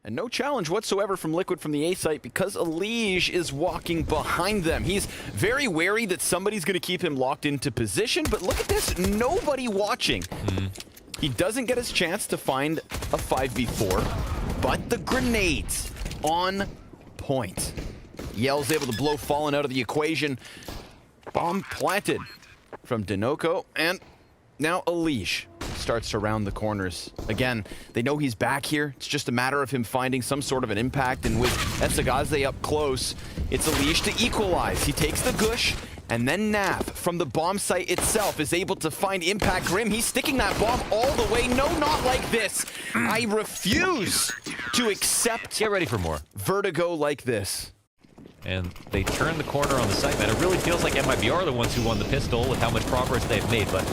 And no challenge whatsoever from Liquid from the A site because Alige is walking behind them. He's very wary that somebody's going to keep him locked into position, but look at this, nobody watching. He doesn't get his chance to find a 5v4, but the grenades on point. Yell's able to blow Fallen out of the equation. Bomb planted from niko, and now Alige starts to round the corners. Again, they know he's back here. It's just a matter of him finding some sort of an impact, and with ENCE up close, it's Alige to equalize. He takes the gush, and then Nav from the bomb site itself is able to find impact. Grim, he's sticking that bomb all the way. No, not like this. I refuse to accept Get ready for more. vertigo like this. And they turn the corner on the site, man. It really feels like MIBR are the ones who won the pistol with how much progress they've made, but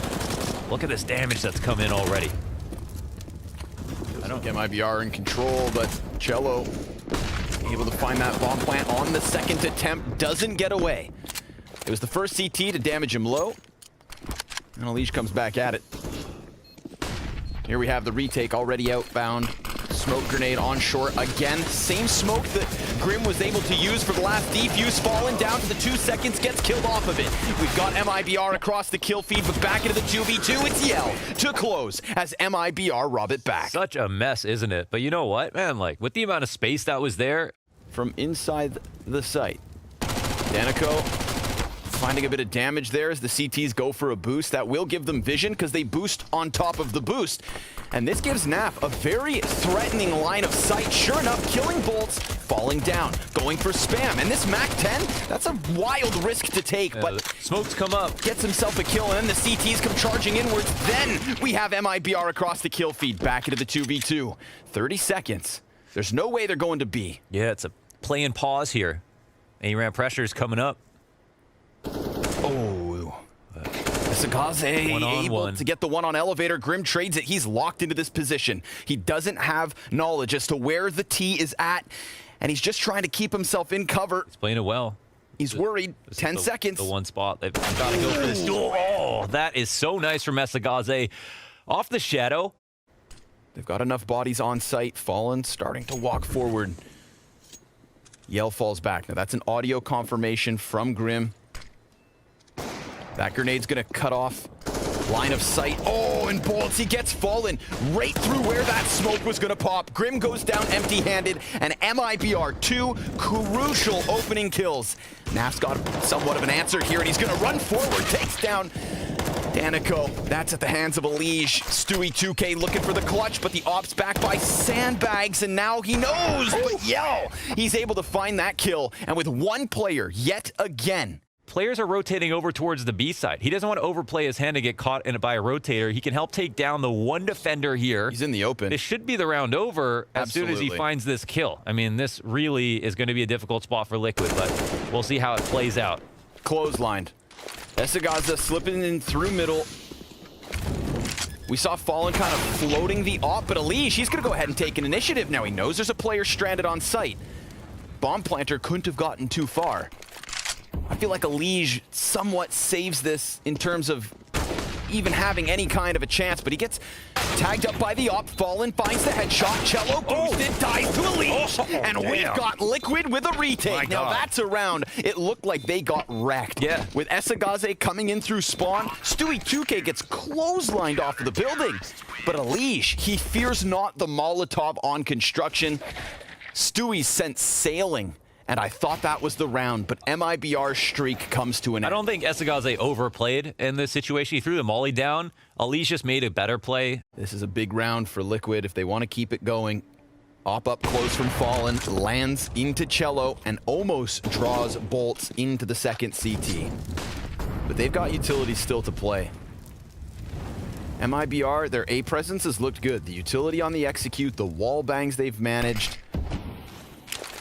look at this damage that's come in already. I don't get MIBR in control, but Cello able to find that bomb plant on the second attempt, doesn't get away. It was the first CT to damage him low, and Alige comes back at it. Here we have the retake already outbound. Smoke grenade on short again. Same smoke that Grim was able to use for the last defuse. Fallen down to the 2 seconds, gets killed off of it. We've got MIBR across the kill feed, but back into the 2v2. It's Yell to close as MIBR rob it back. Such a mess, isn't it? But you know what, man? Like, with the amount of space that was there. From inside the site, niko finding a bit of damage there as the CTs go for a boost. That will give them vision because they boost on top of the boost. And this gives Naf a very threatening line of sight. Sure enough, killing bolts, falling down, going for spam. And this MAC-10, that's a wild risk to take, but smokes come up. Gets himself a kill, and then the CTs come charging inwards. Then we have MIBR across the kill feed, back into the 2v2. 30 seconds. There's no way they're going to B. Yeah, it's a play and pause here. ARAM pressure is coming up. Oh, Sagase able to get the one on elevator. Grim trades it. He's locked into this position. He doesn't have knowledge as to where the T is at, and he's just trying to keep himself in cover. He's playing it well. He's worried. 10 seconds. The one spot. They've got to go for this duel. Oh, that is so nice from Sagase. Off the shadow. They've got enough bodies on site. Fallen starting to walk forward. Yell falls back. Now that's an audio confirmation from Grim. That grenade's gonna cut off line of sight. Oh, and bolts, he gets Fallen right through where that smoke was gonna pop. Grim goes down empty-handed, and MIBR, 2 crucial opening kills. Naf's got somewhat of an answer here, and he's gonna run forward, takes down niko. That's at the hands of Alige. Stewie 2K looking for the clutch, but the ops back by sandbags, and now he knows. But Yell, he's able to find that kill, and with one player yet again. Players are rotating over towards the B side. He doesn't want to overplay his hand and get caught by a rotator. He can help take down the one defender here. He's in the open. This should be the round over as soon as he finds this kill. I mean, this really is going to be a difficult spot for Liquid, but we'll see how it plays out. Clotheslined. Esagaza slipping in through middle. We saw Fallen kind of floating the op, but Alige, he's going to go ahead and take an initiative. Now he knows there's a player stranded on site. Bomb planter couldn't have gotten too far. I feel like Alige somewhat saves this in terms of even having any kind of a chance, but he gets tagged up by the op. Fallen finds the headshot. Cello boosted, dies to Alige, and we've got Liquid with a retake. Now that's a round. It looked like they got wrecked. Yeah. With Sagase coming in through spawn, Stewie 2K gets clotheslined off of the building. But Alige, he fears not the Molotov on construction. Stewie's sent sailing. And I thought that was the round, but MIBR's streak comes to an end. I don't think Sagase overplayed in this situation. He threw the molly down. Alige just made a better play. This is a big round for Liquid if they want to keep it going. Op up close from Fallen, lands into Cello, and almost draws bolts into the second CT. But they've got utilities still to play. MIBR, their A presence has looked good. The utility on the execute, the wall bangs they've managed.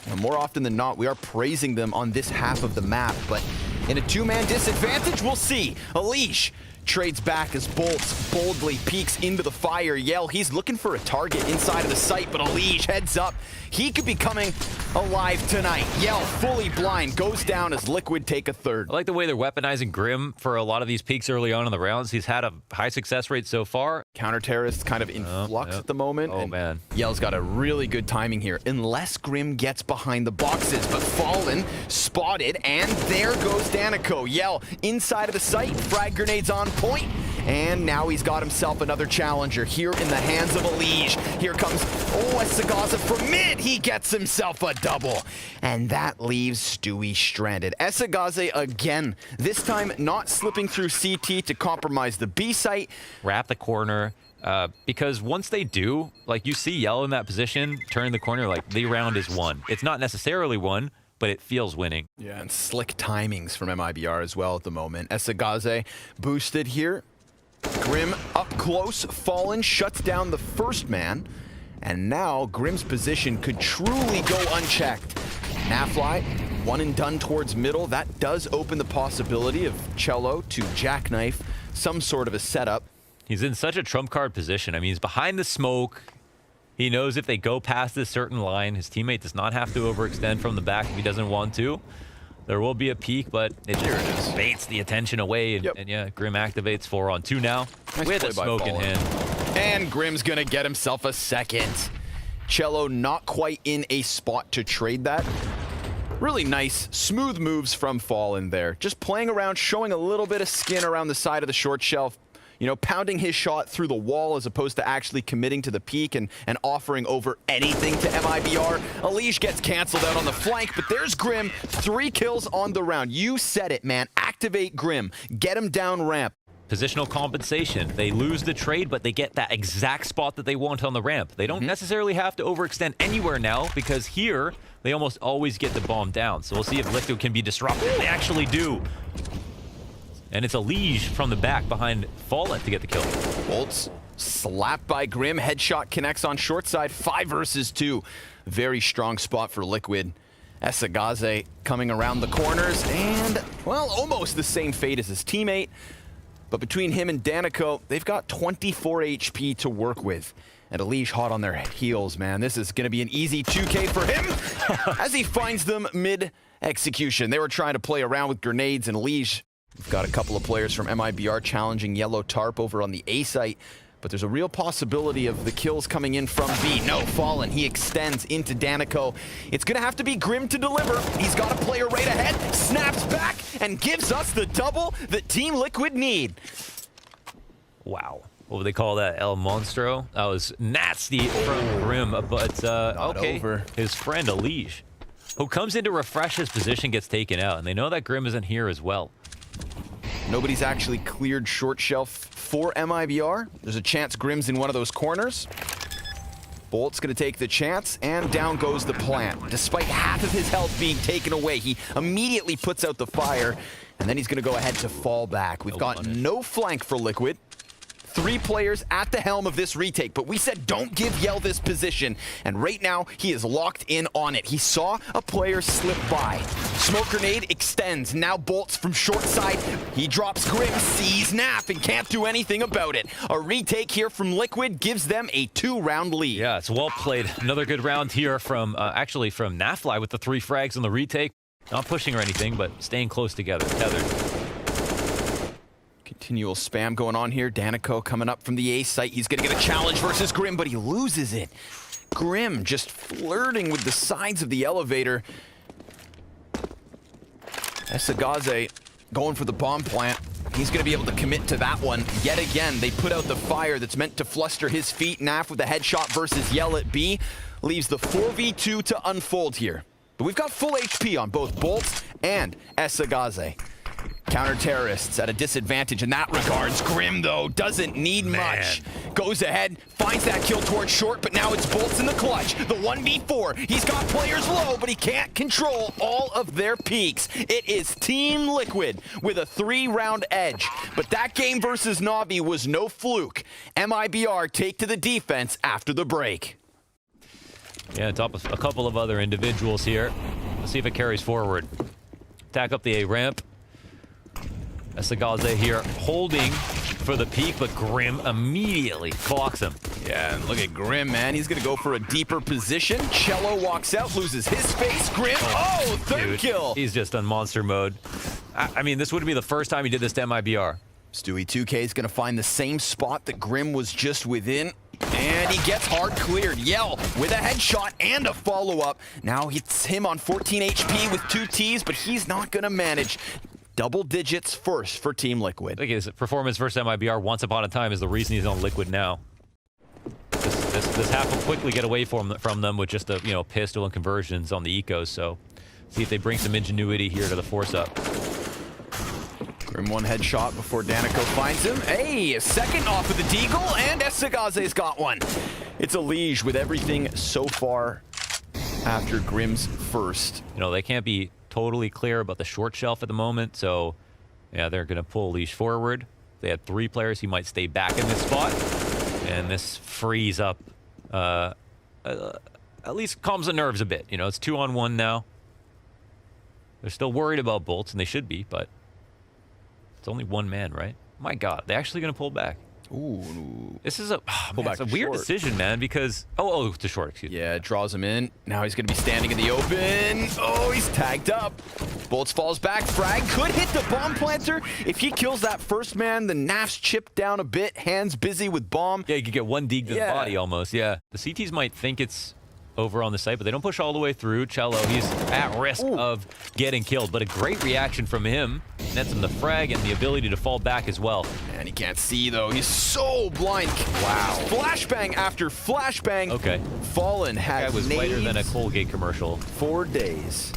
And more often than not, we are praising them on this half of the map, but in a 2-man disadvantage, we'll see. Alige trades back as Bolts boldly peeks into the fire. Yell, he's looking for a target inside of the site, but Alige heads up. He could be coming alive tonight. Yell, fully blind, goes down as Liquid take a third. I like the way they're weaponizing Grim for a lot of these peaks early on in the rounds. He's had a high success rate so far. Counter-terrorists kind of in flux at the moment. Oh, man. Yell's got a really good timing here, unless Grim gets behind the boxes. But Fallen spotted, and there goes niko. Yell inside of the site, frag grenades on point, and now he's got himself another challenger here in the hands of Alige. Here comes Esagaza from mid. He gets himself a double, and that leaves Stewie stranded. Esagaza again, this time not slipping through CT to compromise the B site. Wrap the corner. Because once they do, like you see Yellow in that position, turn the corner, like the round is won. It's not necessarily won, but it feels winning. Yeah, and slick timings from MIBR as well at the moment. Esagaze boosted here. Grim up close. Fallen shuts down the first man. And now Grim's position could truly go unchecked. Nafly, one and done towards middle. That does open the possibility of Cello to jackknife some sort of a setup. He's in such a trump card position. I mean, he's behind the smoke. He knows if they go past this certain line, his teammate does not have to overextend from the back if he doesn't want to. There will be a peek, but it just baits the attention away. And yeah, Grim activates 4-on-2 now with a smoke in hand. And Grim's going to get himself a second. Cello not quite in a spot to trade that. Really nice, smooth moves from Fallen there. Just playing around, showing a little bit of skin around the side of the short shelf. You know, pounding his shot through the wall as opposed to actually committing to the peak and offering over anything to MIBR. Alige gets canceled out on the flank, but there's Grim. 3 kills on the round. You said it, man. Activate Grim. Get him down ramp. Positional compensation. They lose the trade, but they get that exact spot that they want on the ramp. They don't necessarily have to overextend anywhere now, because here, they almost always get the bomb down. So we'll see if Liquid can be disrupted. They actually do. And it's Alige from the back behind Fallen to get the kill. Bolts slapped by Grim. Headshot connects on short side. 5 versus 2. Very strong spot for Liquid. Esagaze coming around the corners. And, well, almost the same fate as his teammate. But between him and niko, they've got 24 HP to work with. And Alige hot on their heels, man. This is going to be an easy 2K for him as he finds them mid-execution. They were trying to play around with grenades, and Alige, we've got a couple of players from MIBR challenging Yellow Tarp over on the A site, but there's a real possibility of the kills coming in from B. No, Fallen, he extends into niko. It's gonna have to be Grim to deliver. He's got a player right ahead, snaps back, and gives us the double that Team Liquid need. Wow. What would they call that? El Monstro? That was nasty from Grim, but okay. Over. His friend Alige, who comes in to refresh his position, gets taken out, and they know that Grim isn't here as well. Nobody's actually cleared short shelf for MIBR. There's a chance Grim's in one of those corners. Bolt's gonna take the chance, and down goes the plant. Despite half of his health being taken away, he immediately puts out the fire, and then he's gonna go ahead to fall back. We've got no flank for Liquid. 3 players at the helm of this retake, but we said don't give Yell this position, and right now he is locked in on it. He saw a player slip by. Smoke grenade extends, now Bolts from short side. He drops Grim, sees Naf, and can't do anything about it. A retake here from Liquid gives them a 2-round lead. Yeah, it's well played. Another good round here from, actually from Nafly with the 3 frags on the retake. Not pushing or anything, but staying close together, tethered. Continual spam going on here. niko coming up from the A site. He's going to get a challenge versus Grim, but he loses it. Grim just flirting with the sides of the elevator. Esagaze going for the bomb plant. He's going to be able to commit to that one. Yet again, they put out the fire that's meant to fluster his feet. Naf with the headshot versus Yell at B. Leaves the 4v2 to unfold here. But we've got full HP on both Bolts and Esagaze. Counter-terrorists at a disadvantage in that regards. Grim, though, doesn't need much. Goes ahead, finds that kill towards short, but now it's Bolts in the clutch. The 1v4. He's got players low, but he can't control all of their peaks. It is Team Liquid with a 3-round edge. But that game versus NaVi was no fluke. MIBR take to the defense after the break. Yeah, top of a couple of other individuals here. Let's see if it carries forward. Attack up the A ramp. Esagaze here holding for the peek, but Grim immediately clocks him. Yeah, and look at Grim, man. He's going to go for a deeper position. Cello walks out, loses his face. Grim, oh, third Dude, kill. He's just on monster mode. I mean, this would be the first time he did this to MIBR. Stewie 2K is going to find the same spot that Grim was just within. And he gets hard cleared. Yell with a headshot and a follow-up. Now it's him on 14 HP with 2 Ts, but he's not going to manage. Double digits first for Team Liquid. Look at his performance versus MIBR once upon a time is the reason he's on Liquid now. This half will quickly get away from them with just a pistol and conversions on the ecos. So see if they bring some ingenuity here to the force up. Grim one headshot before Niko finds him. Hey, a second off of the deagle, and Esagaze's got one. It's a Liege with everything so far after Grim's first. They can't be totally clear about the short shelf at the moment, so yeah, they're going to pull Liege forward. If they had 3 players, he might stay back in this spot, and this frees up, at least calms the nerves a bit. It's 2-on-1 now. They're still worried about bolts, and they should be, but it's only 1 man, right? My God, they're actually going to pull back. Ooh. This is it's a weird decision, man, because... Oh, to short, excuse me. Yeah, it draws him in. Now he's going to be standing in the open. Oh, he's tagged up. Bolts falls back. Frag could hit the bomb planter. If he kills that first man, the NAF's chipped down a bit. Hands busy with bomb. Yeah, you could get 1 dig to the body almost, yeah. The CTs might think it's over on the site, but they don't push all the way through. Cello, he's at risk of getting killed, but a great reaction from him. Nets him the frag and the ability to fall back as well. And he can't see, though. He's so blind. Wow. Flashbang after flashbang. Okay. Fallen has that guy was whiter than a Colgate commercial. 4 days.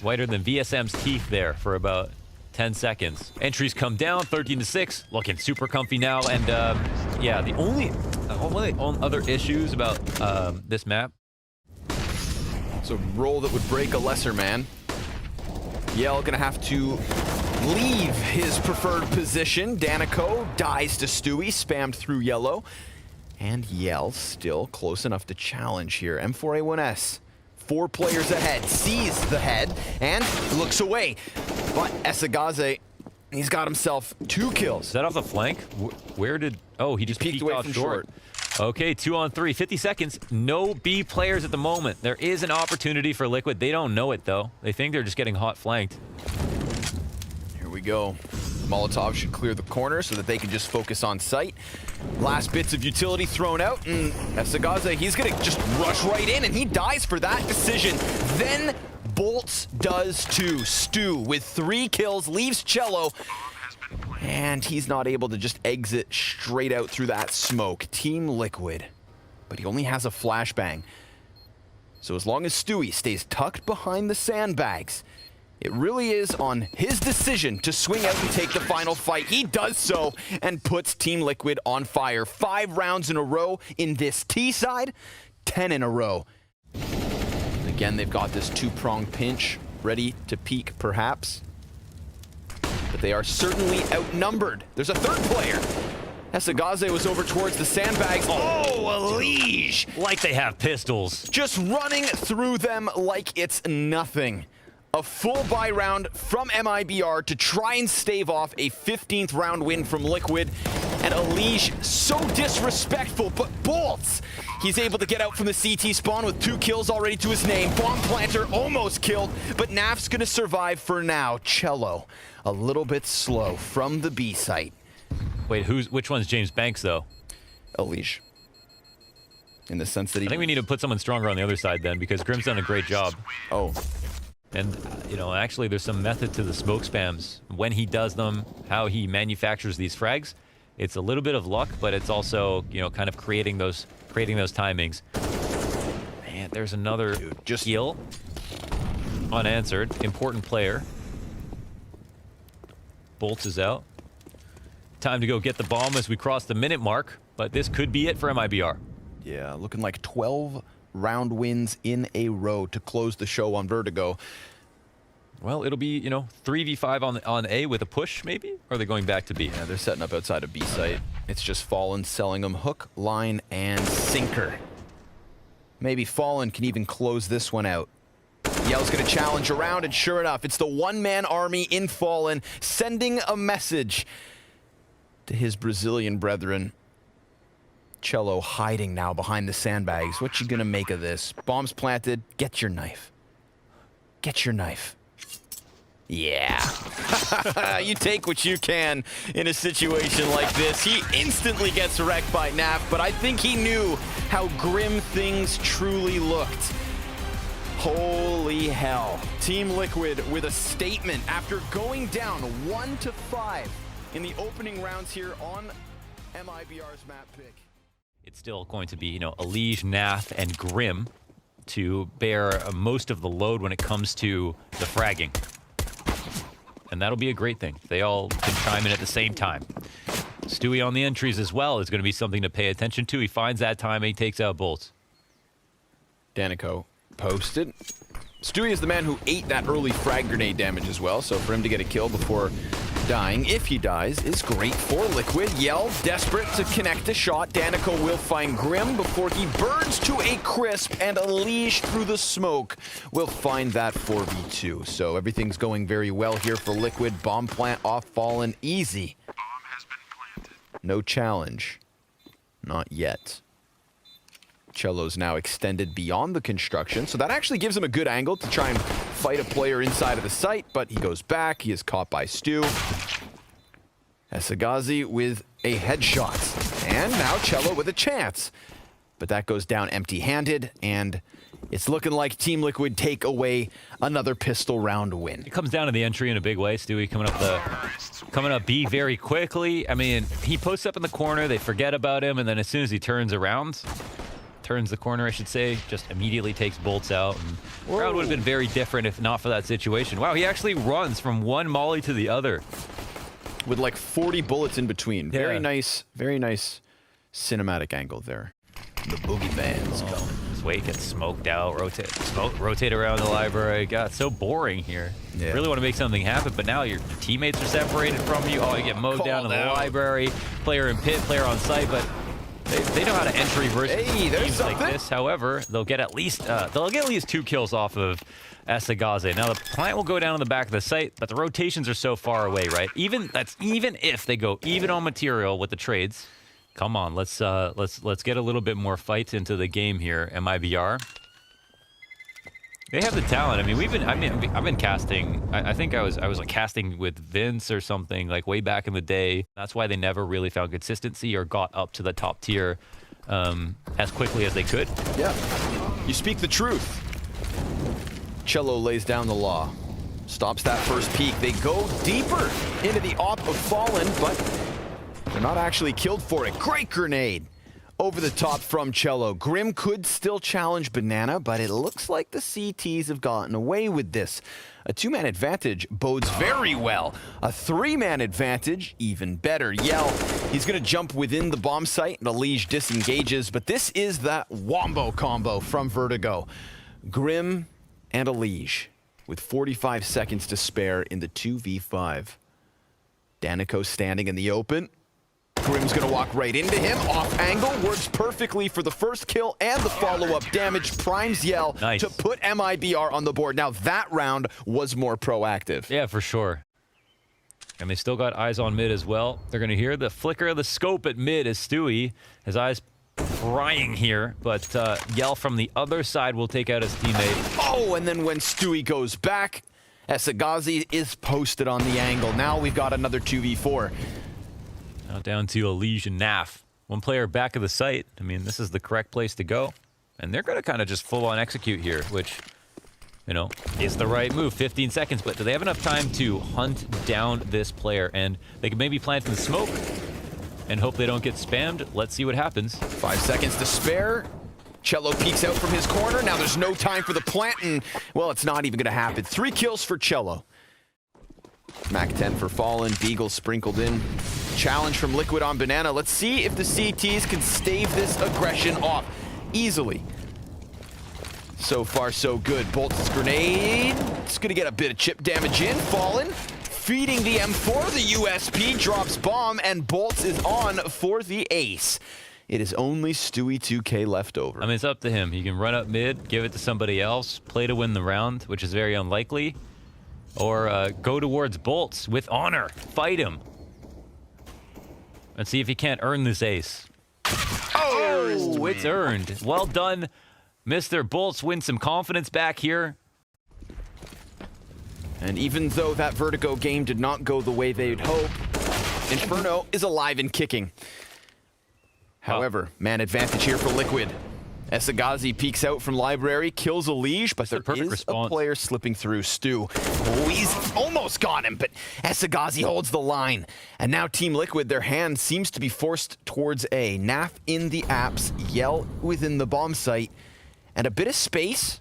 Whiter than VSM's teeth there for about 10 seconds. Entries come down, 13-6. Looking super comfy now. And yeah, the only other issues about this map. It's a roll that would break a lesser man. Yell gonna have to leave his preferred position. Niko dies to Stewie, spammed through yellow. And Yell still close enough to challenge here. M4A1S, 4 players ahead, sees the head, and looks away. But Esagaze, he's got himself 2 kills. Is that off the flank? Where did... Oh, he just peeked away off from short. Okay, 2-on-3, 50 seconds. No B players at the moment. There is an opportunity for Liquid. They don't know it, though. They think they're just getting hot flanked. Here we go. Molotov should clear the corner so that they can just focus on sight. Last bits of utility thrown out, and Esagaze, he's gonna just rush right in, and he dies for that decision. Then Bolts does too. Stu with 3 kills, leaves Cello, and he's not able to just exit straight out through that smoke. Team Liquid, but he only has a flashbang. So as long as Stewie stays tucked behind the sandbags, it really is on his decision to swing out and take the final fight. He does so and puts Team Liquid on fire. 5 rounds in a row in this T side, 10 in a row. And again, they've got this 2-pronged pinch ready to peak perhaps. But they are certainly outnumbered. There's a 3rd player. Esagaze was over towards the sandbags. Oh, a Liege! Like they have pistols. Just running through them like it's nothing. A full buy round from MIBR to try and stave off a 15th round win from Liquid. And a Liege so disrespectful, but Bolts! He's able to get out from the CT spawn with 2 kills already to his name. Bomb planter almost killed, but NAF's gonna survive for now. Cello, a little bit slow from the B site. Wait, which one's James Banks, though? A Liege. In the sense that he... I think we need to put someone stronger on the other side then, because Grim's done a great job. Oh. And, actually there's some method to the smoke spams. When he does them, how he manufactures these frags. It's a little bit of luck, but it's also, kind of creating those timings. Man, there's another heal. Unanswered. Important player. Bolts is out. Time to go get the bomb as we cross the minute mark, but this could be it for MIBR. Yeah, looking like 12 round wins in a row to close the show on Vertigo. Well, it'll be, 3v5 on A with a push, maybe? Or are they going back to B? Yeah, they're setting up outside of B site. It's just Fallen selling them hook, line, and sinker. Maybe Fallen can even close this one out. Yell's gonna challenge around, and sure enough, it's the 1-man army in Fallen, sending a message to his Brazilian brethren. Cello hiding now behind the sandbags. What you gonna make of this? Bombs planted. Get your knife. Get your knife. Yeah. You take what you can in a situation like this. He instantly gets wrecked by NaV, but I think he knew how grim things truly looked. Holy hell. Team Liquid with a statement after going down 1-5 in the opening rounds here on MIBR's map pick. It's still going to be, you know, Elige, naf, and Grim to bear most of the load when it comes to the fragging. And that'll be a great thing. They all can chime in at the same time. Stewie on the entries as well is going to be something to pay attention to. He finds that time and he takes out bolts. niko posted. Stewie is the man who ate that early frag grenade damage as well, so for him to get a kill before dying, if he dies, is great for Liquid. Yell, desperate to connect a shot. niko will find Grim before he burns to a crisp, and Elige through the smoke will find that 4v2. So everything's going very well here for Liquid. Bomb plant off Fallen, easy. Bomb has been planted. No challenge. Not yet. Cello's now extended beyond the construction, so that actually gives him a good angle to try and fight a player inside of the site, but he goes back. He is caught by Stu. Esagazi with a headshot, and now Cello with a chance. But that goes down empty-handed, and it's looking like Team Liquid take away another pistol round win. It comes down to the entry in a big way. Stewie coming up B very quickly. I mean, he posts up in the corner, they forget about him, and then as soon as he turns around, turns the corner, I should say, just immediately takes bolts out. And the round would have been very different if not for that situation. Wow, he actually runs from one molly to the other. With like 40 bullets in between. Yeah. Very nice cinematic angle there. The boogie band's coming. This way he gets smoked out, rotate around the library. God, it's so boring here. Yeah. You really want to make something happen, but now your teammates are separated from you. Oh, you get mowed down in the library. Player in pit, player on site, but they know how to entry versus teams like this. However, they'll get at least 2 kills off of Esagazi. Now the plant will go down on the back of the site, but the rotations are so far away, right? Even if they go even on material with the trades. Come on, let's get a little bit more fight into the game here. MIBR. They have the talent. I mean, I've been casting. I think I was like casting with Vince or something like way back in the day. That's why they never really found consistency or got up to the top tier as quickly as they could. Yeah, you speak the truth. Cello lays down the law, stops that first peek. They go deeper into the op of Fallen, but they're not actually killed for it. Great grenade. Over the top from Cello. Grim could still challenge Banana, but it looks like the CTs have gotten away with this. A 2-man advantage bodes very well. A 3-man advantage, even better. Yell, he's going to jump within the bomb site, and Elige disengages, but this is that wombo combo from Vertigo. Grim and Elige with 45 seconds to spare in the 2v5. niko standing in the open. Grim's gonna walk right into him, off angle, works perfectly for the first kill and the follow-up damage. Primes Yell to put MIBR on the board. Now that round was more proactive. Yeah, for sure. And they still got eyes on mid as well. They're gonna hear the flicker of the scope at mid as Stewie, his eyes prying here, but Yell from the other side will take out his teammate. Oh, and then when Stewie goes back, Esagazi is posted on the angle. Now we've got another 2v4. Now down to Elige and naf. One player back of the site. I mean, this is the correct place to go. And they're going to kind of just full-on execute here, which, you know, is the right move. 15 seconds, but do they have enough time to hunt down this player? And they can maybe plant in the smoke and hope they don't get spammed. Let's see what happens. 5 seconds to spare. Cello peeks out from his corner. Now there's no time for the plant, and, well, it's not even going to happen. 3 kills for Cello. Mac 10 for Fallen. Beagle sprinkled in. Challenge from Liquid on Banana. Let's see if the CTs can stave this aggression off easily. So far, so good. Bolt's grenade. It's going to get a bit of chip damage in. Fallen feeding the M4. The USP drops bomb, and Bolts is on for the ace. It is only Stewie 2K left over. I mean, it's up to him. He can run up mid, give it to somebody else, play to win the round, which is very unlikely, or go towards Bolts with honor. Fight him. and see if he can't earn this ace. Oh, it's earned. Well done, Mr. Bolts. Win some confidence back here. And even though that Vertigo game did not go the way they'd hope, Inferno is alive and kicking. However, man advantage here for Liquid. Esagazi peeks out from Library, kills a Liege, but there is a player slipping through. Stu. Oh, he's almost got him, but Esagazi holds the line. And now Team Liquid, their hand seems to be forced towards A. NAF in the apps, Yell within the bomb site, and a bit of space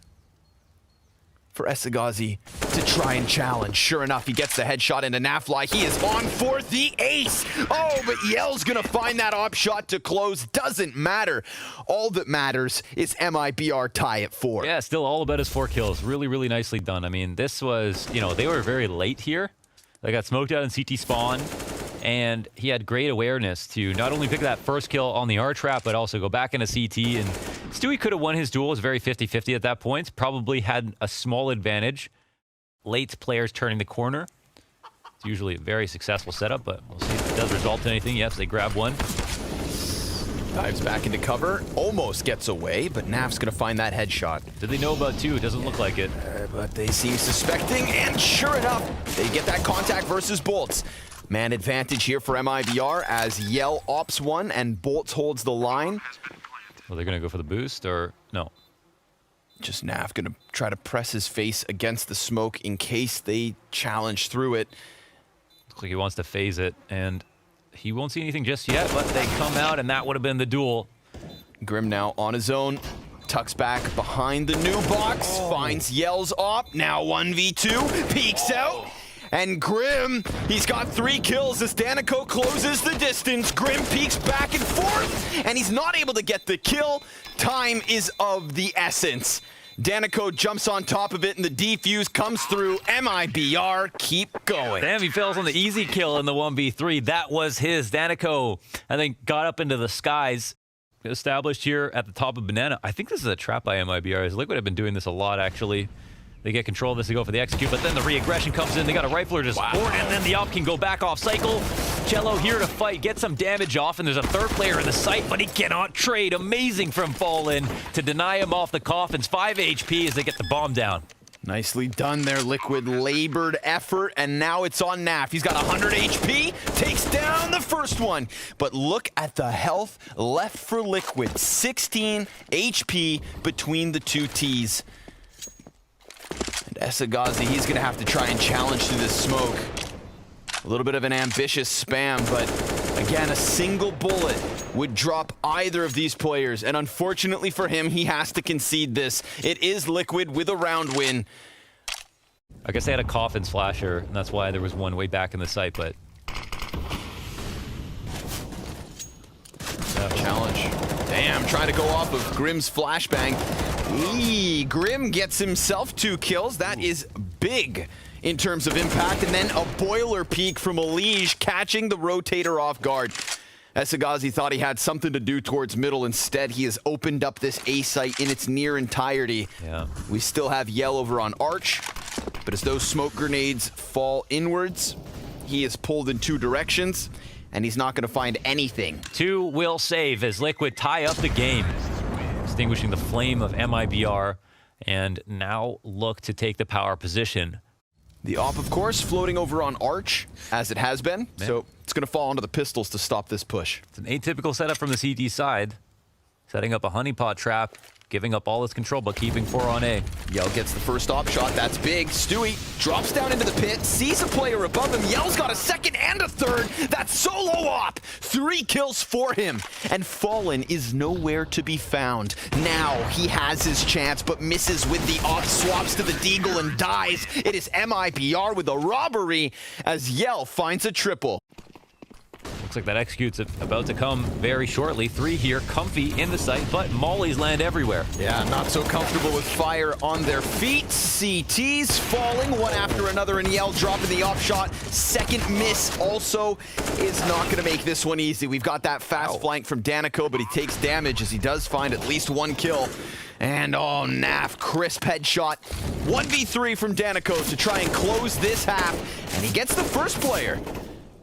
for Esagazi to try and challenge. Sure enough, he gets the headshot into Nafly. He is on for the ace. Oh, but Yell's gonna find that op shot to close. Doesn't matter. All that matters is MIBR tie at 4. Yeah, still all about his 4 kills. Really, really nicely done. I mean, this was, you know, they were very late here. They got smoked out in CT spawn, and he had great awareness to not only pick that first kill on the R trap, but also go back into CT. And Stewie could have won his duel. It was very 50-50 at that point. Probably had a small advantage. Late players turning the corner. It's usually a very successful setup, but we'll see if it does result in anything. Yes, they grab one. Dives back into cover, almost gets away, but Naf's gonna find that headshot. Did they know about 2? It doesn't look like it. But they seem suspecting, and sure enough, they get that contact versus Bolts. Man advantage here for MIBR as Yell ops one and Bolts holds the line. Well, they're gonna go for the boost, or no? Just Naf gonna try to press his face against the smoke in case they challenge through it. Looks like he wants to phase it, and he won't see anything just yet, but they come out, and that would have been the duel. Grim now on his own, tucks back behind the new box, finds Yell's op, now 1v2, peeks out, and Grim, he's got 3 kills as Danico closes the distance. Grim peeks back and forth, and he's not able to get the kill. Time is of the essence. Danico jumps on top of it, and the defuse comes through. MIBR, keep going. Damn, he fails on the easy kill in the 1v3. That was his. Danico, I think, got up into the skies. Established here at the top of Banana. I think this is a trap by MIBR. As Liquid have been doing this a lot, actually. They get control of this, they go for the execute, but then the re-aggression comes in. They got a rifler to support, and then the op can go back off cycle. Cello here to fight, get some damage off, and there's a third player in the site, but he cannot trade. Amazing from Fallen to deny him off the coffins. 5 HP as they get the bomb down. Nicely done there, Liquid. Labored effort, and now it's on Naf. He's got 100 HP, takes down the first one. But look at the health left for Liquid. 16 HP between the 2 Ts. And Esagazi, he's going to have to try and challenge through this smoke. A little bit of an ambitious spam, but again, a single bullet would drop either of these players. And unfortunately for him, he has to concede this. It is Liquid with a round win. I guess they had a coffins flasher, and that's why there was one way back in the site, but... Challenge. Damn, trying to go off of Grim's flashbang. Grim gets himself 2 kills. That is big in terms of impact. And then a boiler peak from Elige catching the rotator off guard. Esagazi thought he had something to do towards middle. Instead, he has opened up this A site in its near entirety. Yeah. We still have Yell over on Arch, but as those smoke grenades fall inwards, he is pulled in 2 directions, and he's not going to find anything. 2 will save as Liquid tie up the game, extinguishing the flame of MIBR, and now look to take the power position. The op, of course, floating over on Arch, as it has been, so it's going to fall onto the pistols to stop this push. It's an atypical setup from the CT side, setting up a honeypot trap, giving up all its control, but keeping 4 on A. Yell gets the first op shot. That's big. Stewie drops down into the pit, sees a player above him. Yell's got a second and a third. That's solo op. 3 kills for him. And Fallen is nowhere to be found. Now he has his chance, but misses with the op, swaps to the deagle and dies. It is MIBR with a robbery as Yell finds a triple. Looks like that execute's about to come very shortly. 3 here, comfy in the site, but mollies land everywhere. Yeah, not so comfortable with fire on their feet. CTs falling one after another, and Yell dropping the off shot. Second miss also is not going to make this one easy. We've got that fast flank from Danico, but he takes damage as he does find at least 1 kill. And oh, Naf, crisp headshot. 1v3 from Danico to try and close this half, and he gets the first player.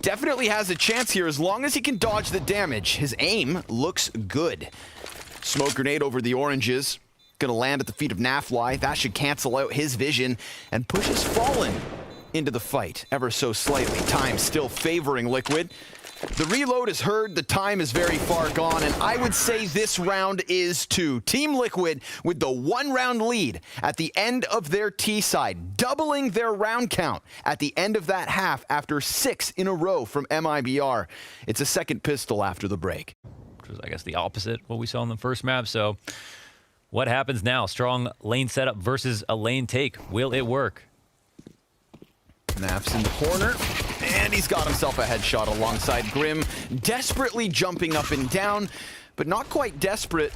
definitely has a chance here as long as he can dodge the damage. His aim looks good. Smoke grenade over the oranges. Gonna land at the feet of NaVi. That should cancel out his vision and pushes Fallen into the fight ever so slightly. Time still favoring Liquid. The reload is heard, the time is very far gone, and I would say this round is too. Team Liquid with the 1-round lead at the end of their T side, doubling their round count at the end of that half after 6 in a row from MIBR. It's a second pistol after the break. Which was, I guess, the opposite what we saw in the first map, so what happens now? Strong lane setup versus a lane take. Will it work? Naf's in the corner, and he's got himself a headshot alongside Grim, desperately jumping up and down, but not quite desperate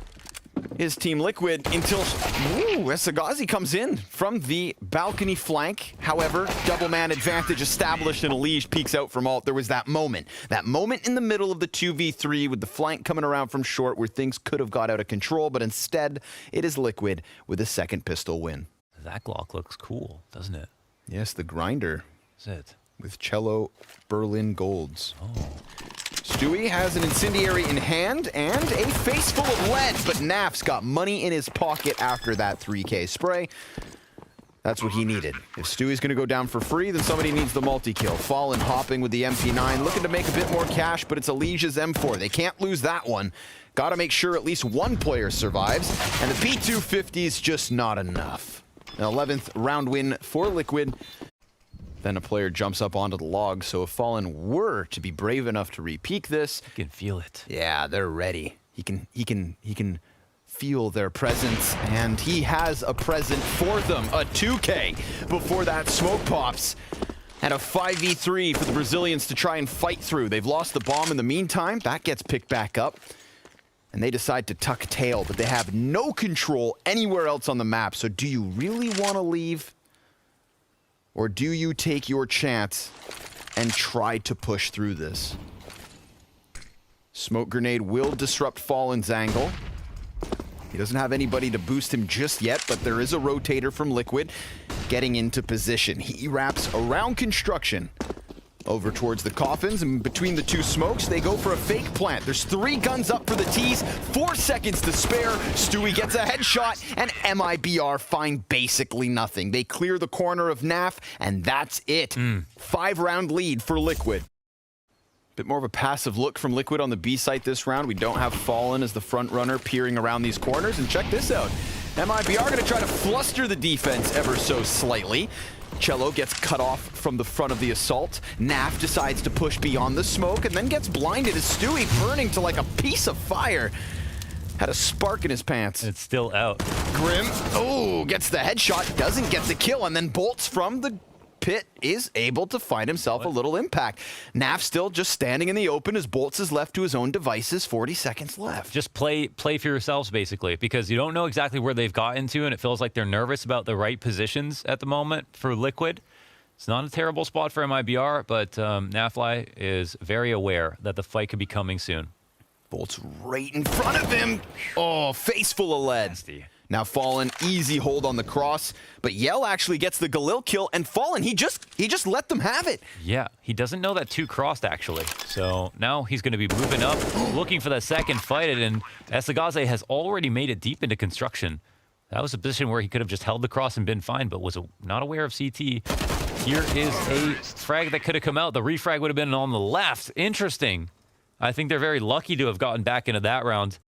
is Team Liquid until Esagazi comes in from the balcony flank. However, double man advantage established and Elige peeks out from alt. There was that moment in the middle of the 2v3 with the flank coming around from short where things could have got out of control, but instead it is Liquid with a second pistol win. That Glock looks cool, doesn't it? Yes, the grinder. Is it? With Cello Berlin Golds. Oh. Stewie has an incendiary in hand and a face full of lead, but Naf's got money in his pocket after that 3K spray. That's what he needed. If Stewie's gonna go down for free, then somebody needs the multi-kill. Fallen hopping with the MP9, looking to make a bit more cash, but it's Elige's M4. They can't lose that one. Gotta make sure at least one player survives, and the P250 is just not enough. An 11th round win for Liquid. Then a player jumps up onto the log, so if Fallen were to be brave enough to re-peek this, You can feel it. yeah, they're ready. He can feel their presence, and he has a present for them. A 2K before that smoke pops. And a 5v3 for the Brazilians to try and fight through. They've lost the bomb in the meantime. That gets picked back up. And they decide to tuck tail, but they have no control anywhere else on the map. So do you really want to leave? Or do you take your chance and try to push through this? Smoke grenade will disrupt Fallen's angle. He doesn't have anybody to boost him just yet, but there is a rotator from Liquid getting into position. He wraps around construction over towards the coffins, and between the two smokes, they go for a fake plant. There's 3 guns up for the T's, 4 seconds to spare. Stewie gets a headshot, and MIBR find basically nothing. They clear the corner of NAF, and that's it. 5-round lead for Liquid. Bit more of a passive look from Liquid on the B site this round. We don't have Fallen as the front runner peering around these corners, and check this out. MIBR gonna try to fluster the defense ever so slightly. Cello gets cut off from the front of the assault. Naf decides to push beyond the smoke and then gets blinded as Stewie burning to like a piece of fire. Had a spark in his pants. It's still out. Grim, gets the headshot, doesn't get the kill, and then bolts from the pit is able to find himself a little impact. Naf still just standing in the open as Bolts is left to his own devices. 40 seconds left. Just play for yourselves, basically, because you don't know exactly where they've gotten to, and it feels like they're nervous about the right positions at the moment for Liquid. It's not a terrible spot for MIBR, but NaVi is very aware that the fight could be coming soon. Bolts right in front of him. Oh, face full of lead. Nasty. Now Fallen, easy hold on the cross, but Yell actually gets the Galil kill, and Fallen, he just let them have it. Yeah, he doesn't know that 2 crossed, actually. So now he's going to be moving up, looking for that second fight, and Esagazi has already made it deep into construction. That was a position where he could have just held the cross and been fine, but was not aware of CT. Here is a frag that could have come out. The refrag would have been on the left. Interesting. I think they're very lucky to have gotten back into that round.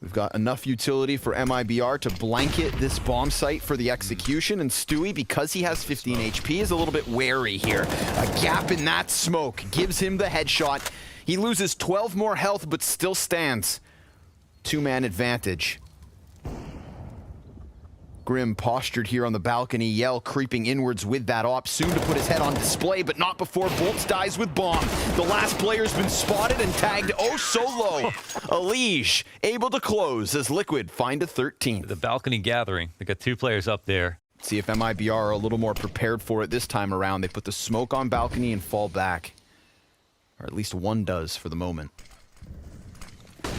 We've got enough utility for MIBR to blanket this bomb site for the execution, and Stewie, because he has 15 HP, is a little bit wary here. A gap in that smoke gives him the headshot. He loses 12 more health, but still stands. 2-man advantage. Grim postured here on the balcony, Yell creeping inwards with that op, soon to put his head on display, but not before Bolts dies with bomb. The last player's been spotted and tagged oh so low. Elige able to close as Liquid find a 13th. The balcony gathering. They got 2 players up there. See if MIBR are a little more prepared for it this time around. They put the smoke on balcony and fall back. Or at least one does for the moment.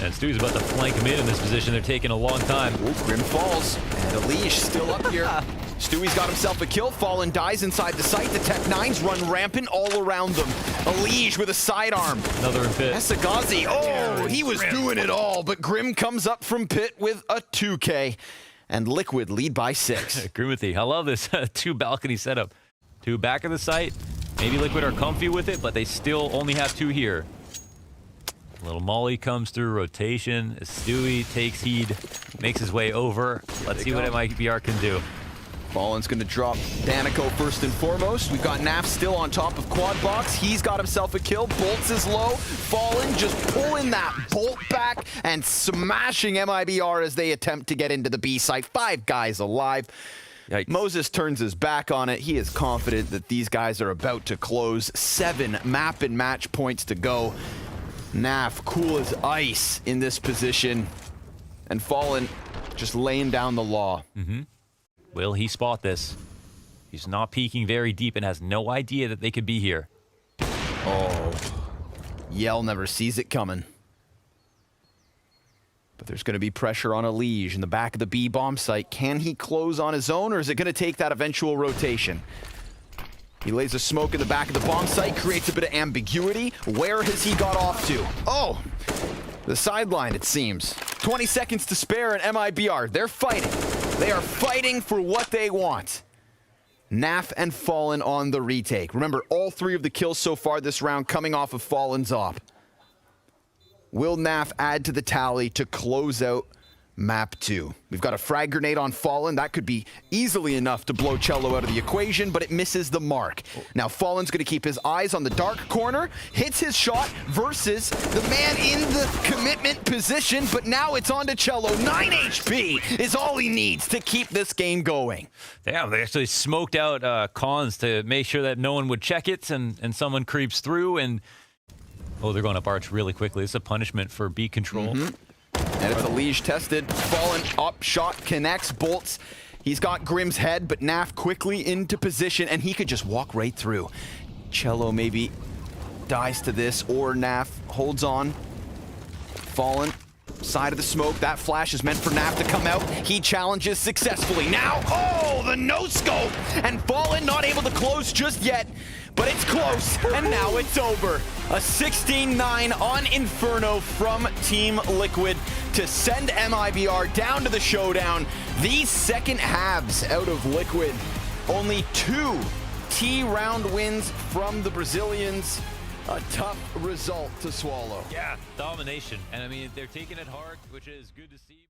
And Stew's about to flank him in this position. They're taking a long time. Ooh, Grim falls. And Elige still up here. Stewie's got himself a kill. Fallen dies inside the site. The Tech-9s run rampant all around them. Liege with a sidearm. Another pit. Esagazi, oh, he was doing it all, but Grim comes up from pit with a 2K. And Liquid lead by 6. Agree with you. I love this 2 balcony setup. 2 back of the site. Maybe Liquid are comfy with it, but they still only have 2 here. Little Molly comes through rotation. Stewie takes heed, makes his way over. Let's see what MIBR can do. Fallen's going to drop Danico first and foremost. We've got Naf still on top of quad box. He's got himself a kill. Bolts is low. Fallen just pulling that bolt back and smashing MIBR as they attempt to get into the B site. 5 guys alive. Yikes. Moses turns his back on it. He is confident that these guys are about to close. 7 map and match points to go. Naf cool as ice in this position. And Fallen just laying down the law. Will he spot this? He's not peeking very deep and has no idea that they could be here. Oh, Yell never sees it coming. But there's going to be pressure on Liege in the back of the B bomb site. Can he close on his own, or is it going to take that eventual rotation? He lays a smoke in the back of the bomb site, creates a bit of ambiguity. Where has he got off to? Oh, the sideline, it seems. 20 seconds to spare, and MIBR, they're fighting. They are fighting for what they want. Naf and Fallen on the retake. Remember, all 3 of the kills so far this round coming off of Fallen's op. Will Naf add to the tally to close out map 2? We've got a frag grenade on Fallen. That could be easily enough to blow Cello out of the equation, but it misses the mark. Now Fallen's going to keep his eyes on the dark corner, hits his shot versus the man in the commitment position, but now it's on to Cello. 9 HP is all he needs to keep this game going. Damn, they actually smoked out cons to make sure that no one would check it, and someone creeps through, and oh, they're going up arch really quickly. It's a punishment for B control. And it's a Liege tested. Fallen up, shot connects, bolts. He's got Grim's head, but Naf quickly into position, and he could just walk right through. Cello maybe dies to this, or Naf holds on. Fallen, side of the smoke. That flash is meant for Naf to come out. He challenges successfully. Now, oh, the no-scope! And Fallen not able to close just yet, but it's close, and now it's over. A 16-9 on Inferno from Team Liquid to send MIBR down to the showdown. These second halves out of Liquid. Only 2 T-round wins from the Brazilians. A tough result to swallow. Yeah, domination. And I mean, they're taking it hard, which is good to see.